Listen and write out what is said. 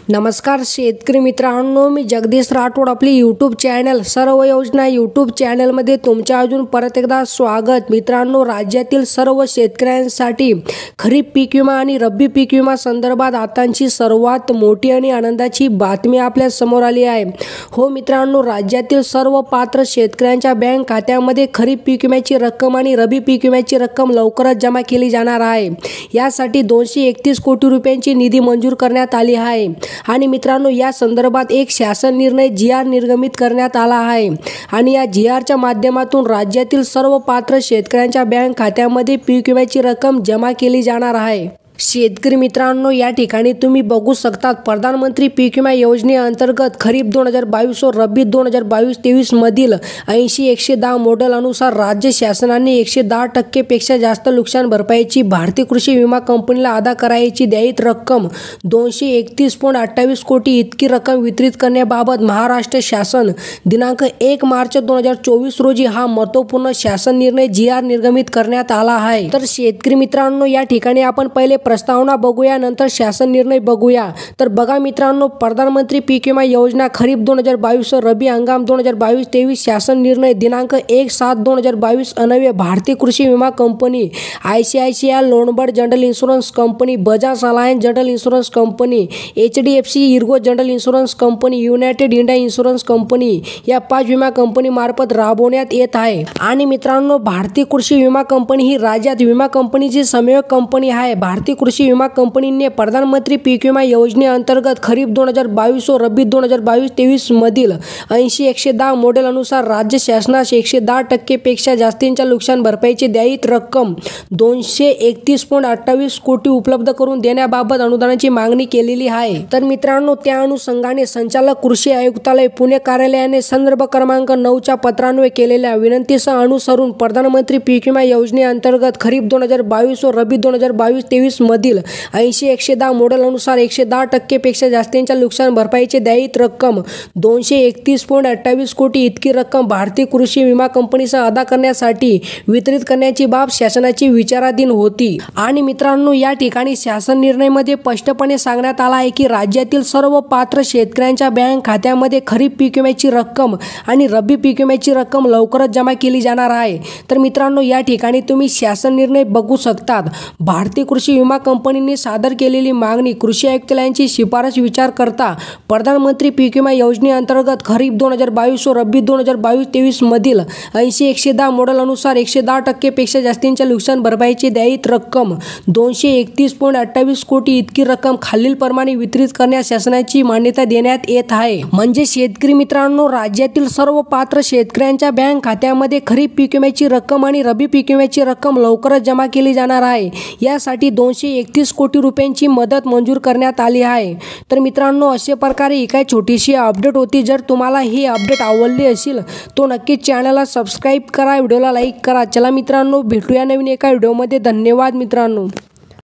नमस्कार शेतकरी मित्रांनो, मी जगदीश राठोड आपली यूट्यूब चॅनल सर्व योजना यूट्यूब चॅनलमध्ये तुमच्या अजून परत एकदा स्वागत। मित्रांनो, राज्यातील सर्व शेतकऱ्यांसाठी खरीप पीक विमा आणि रब्बी पीक विमा संदर्भात आताची सर्वात मोठी आणि आनंदाची बातमी आपल्या समोर आली आहे। हो मित्रांनो, राज्यातील सर्व पात्र शेतकऱ्यांच्या बँक खात्यामध्ये खरीप पीक विम्याची रक्कम आणि रब्बी पीक विम्याची रक्कम लवकरच जमा केली जाणार आहे। यासाठी 231 कोटी रुपयांची निधी मंजूर करण्यात आली आहे आणि मित्रांनो, या संदर्भात एक शासन निर्णय GR निर्गमित करण्यात आला आहे आणि या GRच्या माध्यमातून राज्यातील सर्व पात्र शेतकऱ्यांच्या बँक खात्यामध्ये पीक विम्याची रक्कम जमा केली जाणार आहे। शेतकरी मित्रांनो, या ठिकाणी तुम्ही बघू शकता, प्रधानमंत्री पीक विमा योजनेअंतर्गत खरीप 2022 व रब्बी 2022-23 मधील 80-110 मॉडेल अनुसार राज्य शासनाने 110% पेक्षा जास्त नुकसान भरपाईची भारतीय कृषी विमा कंपनीला अदा करायची द्यायित रक्कम 231.28 कोटी इतकी रक्कम वितरित करण्याबाबत महाराष्ट्र शासन दिनांक 1 मार्च 2024 रोजी हा महत्त्वपूर्ण शासन निर्णय GR निर्गमित करण्यात आला आहे। तर शेतकरी मित्रांनो, या ठिकाणी आपण पहिले प्रस्तावना बघूया, नंतर शासन निर्णय बघूया। तर बघा मित्रांनो, प्रधानमंत्री पीक विमा योजना खरीप 2022 रब्बी हंगाम 2022-23 शासन निर्णय दिनांक 1/7/2022 अन्वये भारतीय कृषी विमा company, ICICI Lombard general insurance company, Bajaj Allianz general insurance company, HDFC Ergo general insurance company, United India insurance company या 5 विमा कंपनी मार्फत राबवण्यात येत आहे। आणि मित्रांनो, भारतीय कृषी विमा कंपनी ही राज्यात विमा कंपनीची समूह कंपनी आहे। भारतीय कृषी विमा कंपनीने प्रधानमंत्री पीक विमा योजनेअंतर्गत खरीप 2022 व रब्बी 2022-23 मधील 80-110 मॉडेल अनुसार राज्य शासनास 110% पेक्षा जास्तीच्या नुकसान भरपाईची द्यायित रक्कम 231.28 कोटी उपलब्ध करून देण्याबाबत अनुदानाची मागणी केलेली आहे। तर मित्रांनो, त्या अनुषंगाने संचालक कृषी आयुक्तालय पुणे कार्यालयाने संदर्भ क्रमांक 9च्या पत्रान्वये केलेल्या विनंतीसह अनुसरून प्रधानमंत्री पीक विमा योजनेअंतर्गत खरीप 2022 व रब्बी 2022-23 मधील 80-110 मॉडेल अनुसार 110% पेक्षा जास्तीच्या नुकसान भरपाईची द्यायित रक्कम 231.28 कोटी इतकी रक्कम भारतीय कृषी विमा कंपनीसह अदा करण्यासाठी वितरित करण्याची बाब शासनाची विचाराधीन होती। आणि मित्रांनो, या ठिकाणी शासन निर्णयामध्ये स्पष्टपणे सांगण्यात आला आहे की राज्यातील सर्व पात्र शेतकऱ्यांच्या बँक खात्यामध्ये खरीप पीक विम्याची रक्कम आणि रब्बी पीक विम्याची रक्कम लवकरच जमा केली जाणार आहे। तर मित्रांनो, या ठिकाणी तुम्ही शासन निर्णय बघू शकतात। भारतीय कृषी विमा कंपनीने सादर केलेली मागणी कृषी आयुक्तालयाची शिफारस विचार करता प्रधानमंत्री पीक विमा योजनेअंतर्गत खरीप 2022 व रब्बी 2022-23 मधील 80-110 मॉडेल अनुसार 110% पेक्षा जास्तीच्या नुकसान भरपाईची द्यायित रक्कम 231.28 कोटी इतकी रक्कम खालील प्रमाणे वितरित करण्यास शासनाची मान्यता देण्यात येत आहे। म्हणजे शेतकरी मित्रांनो, राज्यातील सर्व पात्र शेतकऱ्यांच्या बँक खात्यामध्ये खरीप पीक विम्याची रक्कम आणि रब्बी पीक विम्याची रक्कम लवकरच जमा केली जाणार आहे। यासाठी 231 कोटी रुपयांची मदत मंजूर करण्यात आली आहे। तर मित्रांनो, अशा प्रकारे ही काही छोटीशी अपडेट होती। जर तुम्हाला ही अपडेट आवडली असेल तो नक्कीच चॅनलला सबस्क्राईब करा, व्हिडिओला लाईक करा। चला मित्रांनो, भेटूया नवीन एका व्हिडिओमध्ये। धन्यवाद मित्रांनो।